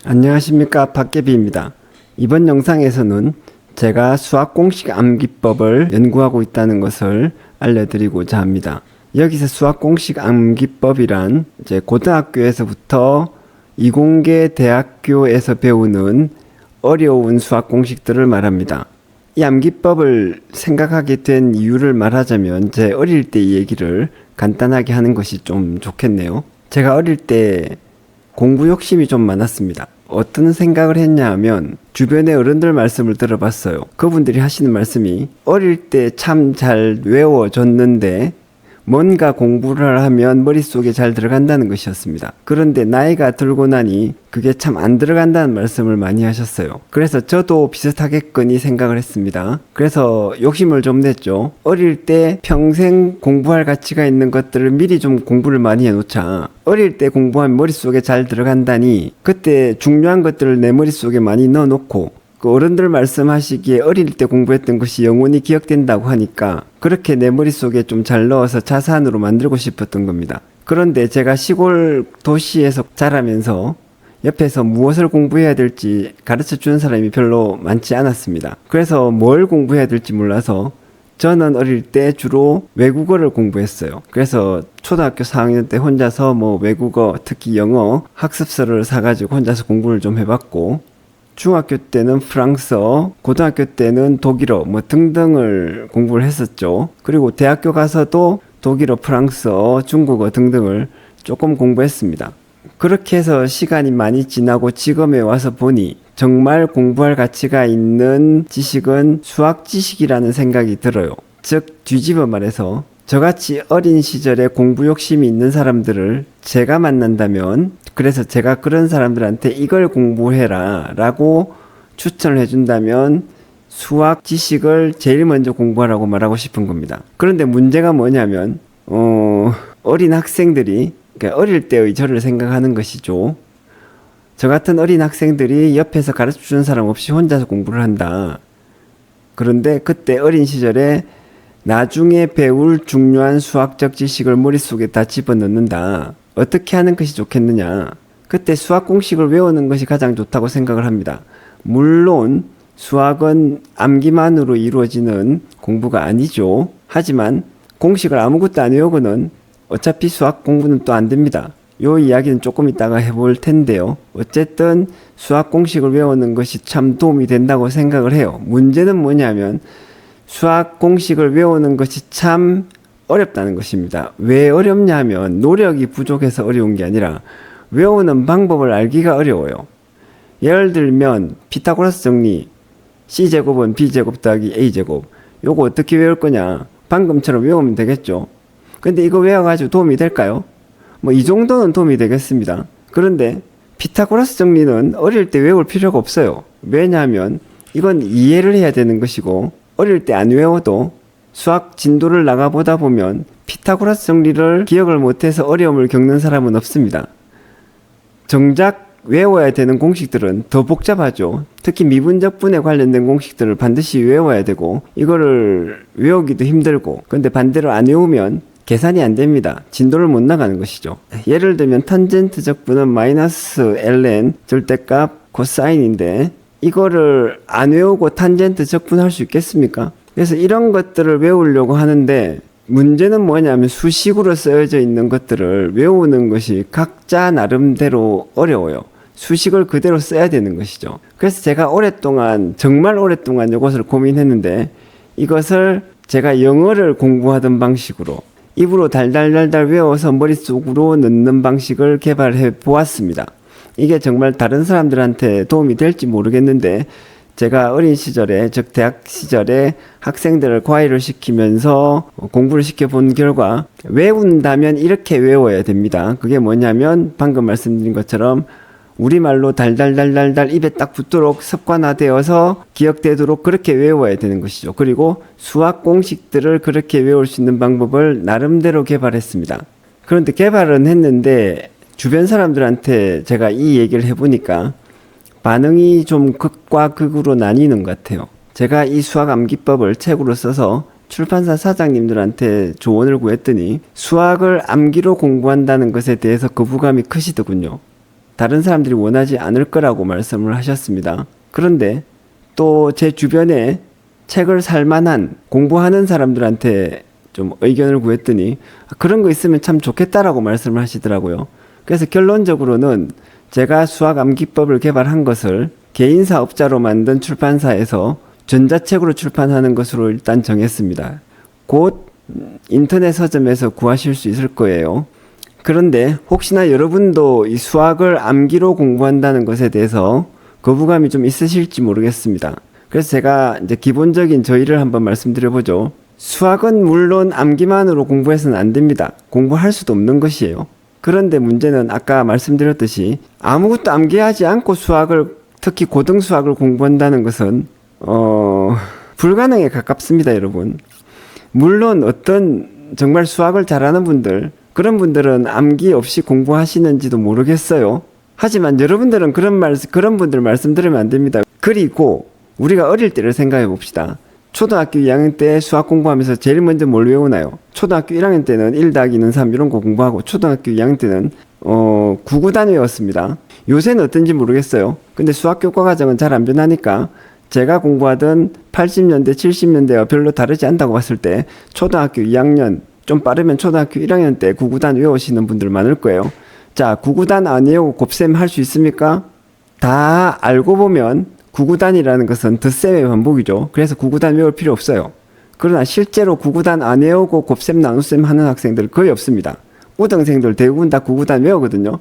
안녕하십니까, 박계비입니다. 이번 영상에서는 제가 수학 공식 암기법을 연구하고 있다는 것을 알려드리고자 합니다. 여기서 수학 공식 암기법이란 이제 고등학교에서부터 이공계 대학교에서 배우는 어려운 수학 공식들을 말합니다. 이 암기법을 생각하게 된 이유를 말하자면 제 어릴 때 이 얘기를 간단하게 하는 것이 좀 좋겠네요. 제가 어릴 때 공부 욕심이 좀 많았습니다. 어떤 생각을 했냐 하면 주변의 어른들 말씀을 들어봤어요. 그분들이 하시는 말씀이 어릴 때 참 잘 외워졌는데 뭔가 공부를 하면 머릿속에 잘 들어간다는 것이었습니다. 그런데 나이가 들고 나니 그게 참 안 들어간다는 말씀을 많이 하셨어요. 그래서 저도 비슷하겠거니 생각을 했습니다. 그래서 욕심을 좀 냈죠. 어릴 때 평생 공부할 가치가 있는 것들을 미리 좀 공부를 많이 해놓자. 어릴 때 공부하면 머릿속에 잘 들어간다니 그때 중요한 것들을 내 머릿속에 많이 넣어놓고 그 어른들 말씀하시기에 어릴 때 공부했던 것이 영원히 기억된다고 하니까 그렇게 내 머릿속에 좀 잘 넣어서 자산으로 만들고 싶었던 겁니다. 그런데 제가 시골 도시에서 자라면서 옆에서 무엇을 공부해야 될지 가르쳐 주는 사람이 별로 많지 않았습니다. 그래서 뭘 공부해야 될지 몰라서 저는 어릴 때 주로 외국어를 공부했어요. 그래서 초등학교 4학년 때 혼자서 외국어, 특히 영어 학습서를 사가지고 혼자서 공부를 좀 해봤고 중학교 때는 프랑스어, 고등학교 때는 독일어 등등을 공부를 했었죠. 그리고 대학교 가서도 독일어, 프랑스어, 중국어 등등을 조금 공부했습니다. 그렇게 해서 시간이 많이 지나고 지금에 와서 보니 정말 공부할 가치가 있는 지식은 수학 지식이라는 생각이 들어요. 즉 뒤집어 말해서 저같이 어린 시절에 공부 욕심이 있는 사람들을 제가 만난다면 그래서 제가 그런 사람들한테 이걸 공부해라 라고 추천을 해준다면 수학 지식을 제일 먼저 공부하라고 말하고 싶은 겁니다. 그런데 문제가 뭐냐면 어린 학생들이 그러니까 어릴 때의 저를 생각하는 것이죠. 저 같은 어린 학생들이 옆에서 가르쳐주는 사람 없이 혼자서 공부를 한다. 그런데 그때 어린 시절에 나중에 배울 중요한 수학적 지식을 머릿속에 다 집어넣는다. 어떻게 하는 것이 좋겠느냐? 그때 수학 공식을 외우는 것이 가장 좋다고 생각을 합니다. 물론 수학은 암기만으로 이루어지는 공부가 아니죠. 하지만 공식을 아무것도 안 외우고는 어차피 수학 공부는 또 안 됩니다. 요 이야기는 조금 이따가 해볼 텐데요. 어쨌든 수학 공식을 외우는 것이 참 도움이 된다고 생각을 해요. 문제는 뭐냐면 수학 공식을 외우는 것이 참 어렵다는 것입니다. 왜 어렵냐면 노력이 부족해서 어려운 게 아니라 외우는 방법을 알기가 어려워요. 예를 들면 피타고라스 정리 C제곱은 B제곱 더하기 A제곱 요거 어떻게 외울 거냐 방금처럼 외우면 되겠죠. 근데 이거 외워가지고 도움이 될까요? 이 정도는 도움이 되겠습니다. 그런데 피타고라스 정리는 어릴 때 외울 필요가 없어요. 왜냐하면 이건 이해를 해야 되는 것이고 어릴 때 안 외워도 수학 진도를 나가보다 보면 피타고라스 정리를 기억을 못해서 어려움을 겪는 사람은 없습니다. 정작 외워야 되는 공식들은 더 복잡하죠. 특히 미분적분에 관련된 공식들을 반드시 외워야 되고 이거를 외우기도 힘들고 근데 반대로 안 외우면 계산이 안 됩니다. 진도를 못 나가는 것이죠. 예를 들면 탄젠트 적분은 마이너스 ln 절대값 코사인인데 이거를 안 외우고 탄젠트 적분할 수 있겠습니까? 그래서 이런 것들을 외우려고 하는데 문제는 뭐냐면 수식으로 쓰여져 있는 것들을 외우는 것이 각자 나름대로 어려워요. 수식을 그대로 써야 되는 것이죠. 그래서 제가 정말 오랫동안 이것을 고민했는데 이것을 제가 영어를 공부하던 방식으로 입으로 달달달달 외워서 머릿속으로 넣는 방식을 개발해 보았습니다. 이게 정말 다른 사람들한테 도움이 될지 모르겠는데 제가 어린 시절에 즉 대학 시절에 학생들을 과외를 시키면서 공부를 시켜본 결과 외운다면 이렇게 외워야 됩니다. 그게 뭐냐면 방금 말씀드린 것처럼 우리말로 달달달달달 입에 딱 붙도록 습관화되어서 기억되도록 그렇게 외워야 되는 것이죠. 그리고 수학 공식들을 그렇게 외울 수 있는 방법을 나름대로 개발했습니다. 그런데 개발은 했는데 주변 사람들한테 제가 이 얘기를 해보니까 반응이 좀 극과 극으로 나뉘는 것 같아요. 제가 이 수학 암기법을 책으로 써서 출판사 사장님들한테 조언을 구했더니 수학을 암기로 공부한다는 것에 대해서 거부감이 크시더군요. 다른 사람들이 원하지 않을 거라고 말씀을 하셨습니다. 그런데 또 제 주변에 책을 살 만한 공부하는 사람들한테 좀 의견을 구했더니 그런 거 있으면 참 좋겠다라고 말씀을 하시더라고요. 그래서 결론적으로는 제가 수학 암기법을 개발한 것을 개인 사업자로 만든 출판사에서 전자책으로 출판하는 것으로 일단 정했습니다. 곧 인터넷 서점에서 구하실 수 있을 거예요. 그런데 혹시나 여러분도 이 수학을 암기로 공부한다는 것에 대해서 거부감이 좀 있으실지 모르겠습니다. 그래서 제가 이제 기본적인 저희를 한번 말씀드려보죠. 수학은 물론 암기만으로 공부해서는 안 됩니다. 공부할 수도 없는 것이에요. 그런데 문제는 아까 말씀드렸듯이 아무것도 암기하지 않고 수학을, 특히 고등수학을 공부한다는 것은 불가능에 가깝습니다, 여러분. 물론 어떤 정말 수학을 잘하는 분들, 그런 분들은 암기 없이 공부하시는지도 모르겠어요. 하지만 여러분들은 그런 분들 말씀 들으면 안 됩니다. 그리고 우리가 어릴 때를 생각해 봅시다. 초등학교 2학년 때 수학 공부하면서 제일 먼저 뭘 외우나요? 초등학교 1학년 때는 1 더하기 2는 3 이런 거 공부하고 구학교 2학년 때는 구구단 외웠습니다. 요새는 어떤지 모르겠어요. 근데 수학 교과 과정은 잘 안 변하니까 제가 공부하던 80년대, 70년대와 별로 다르지 않다고 봤을 때 초등학교 2학년, 좀 빠르면 초등학교 1학년 때 구구단 외우시는 분들 많을 거예요. 자, 구구단 안 외우고 곱셈 할 수 있습니까? 다 알고 보면 구구단이라는 것은 덧셈의 반복이죠. 그래서 구구단 외울 필요 없어요. 그러나 실제로 구구단 안 외우고 곱셈 나눗셈 하는 학생들 거의 없습니다. 우등생들 대부분 다 구구단 외우거든요.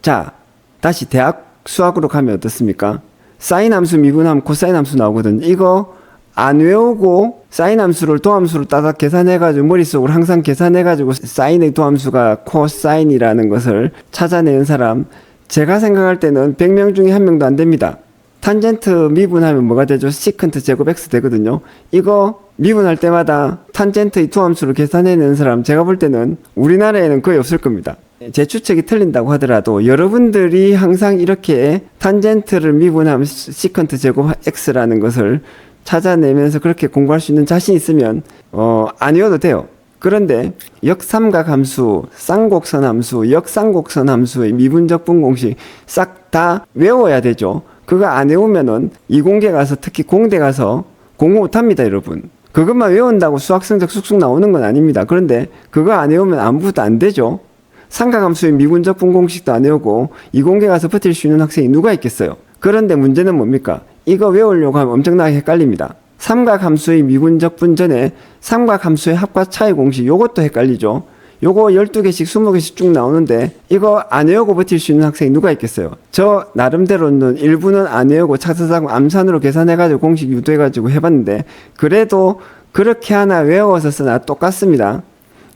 자, 다시 대학 수학으로 가면 어떻습니까? 사인 함수 미분하면 코사인 함수 나오거든요. 이거 안 외우고 사인 함수를 도함수로 따닥 계산해가지고 머릿속으로 항상 계산해가지고 사인의 도함수가 코사인이라는 것을 찾아내는 사람, 제가 생각할 때는 100명 중에 1명도 안 됩니다. 탄젠트 미분하면 뭐가 되죠? 시컨트 제곱 x 되거든요. 이거 미분할 때마다 탄젠트의 도함수를 계산해내는 사람, 제가 볼 때는 우리나라에는 거의 없을 겁니다. 제 추측이 틀린다고 하더라도 여러분들이 항상 이렇게 탄젠트를 미분하면 시컨트 제곱 x라는 것을 찾아내면서 그렇게 공부할 수 있는 자신 있으면 안 외워도 돼요. 그런데 역삼각 함수, 쌍곡선 함수, 역쌍곡선 함수의 미분적 분공식 싹 다 외워야 되죠. 그거 안 외우면은 이공계 가서, 특히 공대 가서 공부 못합니다, 여러분. 그것만 외운다고 수학 성적 쑥쑥 나오는 건 아닙니다. 그런데 그거 안 외우면 아무것도 안 되죠. 삼각함수의 미분적 분공식도 안 외우고 이공계 가서 버틸 수 있는 학생이 누가 있겠어요? 그런데 문제는 뭡니까? 이거 외우려고 하면 엄청나게 헷갈립니다. 삼각함수의 미분적 분 전에 삼각함수의 합과 차이 공식, 요것도 헷갈리죠. 요거 12개씩 20개씩 쭉 나오는데 이거 안 외우고 버틸 수 있는 학생이 누가 있겠어요? 저 나름대로는 일부는 안 외우고 차트사고 암산으로 계산해가지고 공식 유도해가지고 해봤는데 그래도 그렇게 하나 외워서 쓰나 똑같습니다.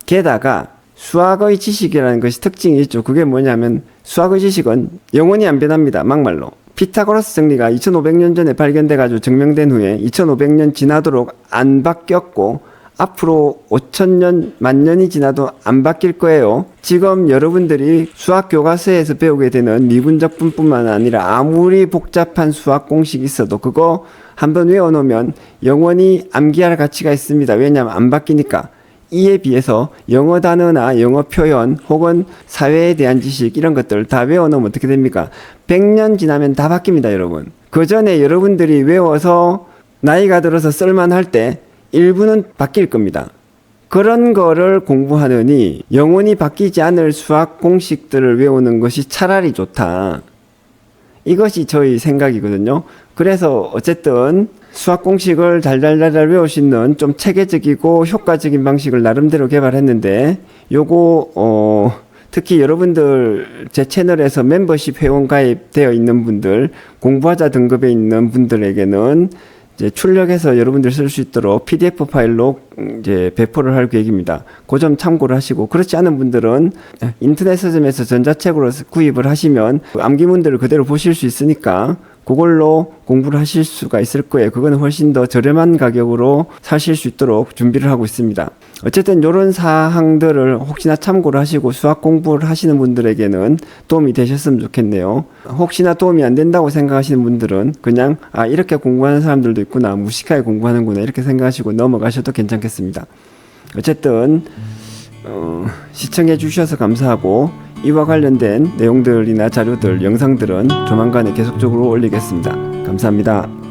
게다가 수학의 지식이라는 것이 특징이 있죠. 그게 뭐냐면 수학의 지식은 영원히 안 변합니다. 막말로. 피타고라스 정리가 2500년 전에 발견돼가지고 증명된 후에 2500년 지나도록 안 바뀌었고 앞으로 5000년, 만년이 지나도 안 바뀔 거예요. 지금 여러분들이 수학 교과서에서 배우게 되는 미분적 분뿐만 아니라 아무리 복잡한 수학 공식이 있어도 그거 한번 외워놓으면 영원히 암기할 가치가 있습니다. 왜냐하면 안 바뀌니까. 이에 비해서 영어 단어나 영어 표현 혹은 사회에 대한 지식 이런 것들 다 외워놓으면 어떻게 됩니까? 100년 지나면 다 바뀝니다, 여러분. 그 전에 여러분들이 외워서 나이가 들어서 쓸만할 때 일부는 바뀔 겁니다. 그런 거를 공부하느니 영원히 바뀌지 않을 수학 공식들을 외우는 것이 차라리 좋다. 이것이 저희 생각이거든요. 그래서 어쨌든 수학 공식을 달달달달 외울 수 있는 좀 체계적이고 효과적인 방식을 나름대로 개발했는데 요거 특히 여러분들 제 채널에서 멤버십 회원 가입되어 있는 분들, 공부하자 등급에 있는 분들에게는 이제 출력해서 여러분들 쓸 수 있도록 PDF 파일로 이제 배포를 할 계획입니다. 그 점 참고를 하시고, 그렇지 않은 분들은 인터넷 서점에서 전자책으로 구입을 하시면 암기문들을 그대로 보실 수 있으니까 그걸로 공부를 하실 수가 있을 거예요. 그거는 훨씬 더 저렴한 가격으로 사실 수 있도록 준비를 하고 있습니다. 어쨌든 이런 사항들을 혹시나 참고를 하시고 수학 공부를 하시는 분들에게는 도움이 되셨으면 좋겠네요. 혹시나 도움이 안 된다고 생각하시는 분들은 그냥 이렇게 공부하는 사람들도 있구나, 무식하게 공부하는구나 이렇게 생각하시고 넘어가셔도 괜찮겠습니다. 어쨌든 시청해 주셔서 감사하고 이와 관련된 내용들이나 자료들, 영상들은 조만간에 계속적으로 올리겠습니다. 감사합니다.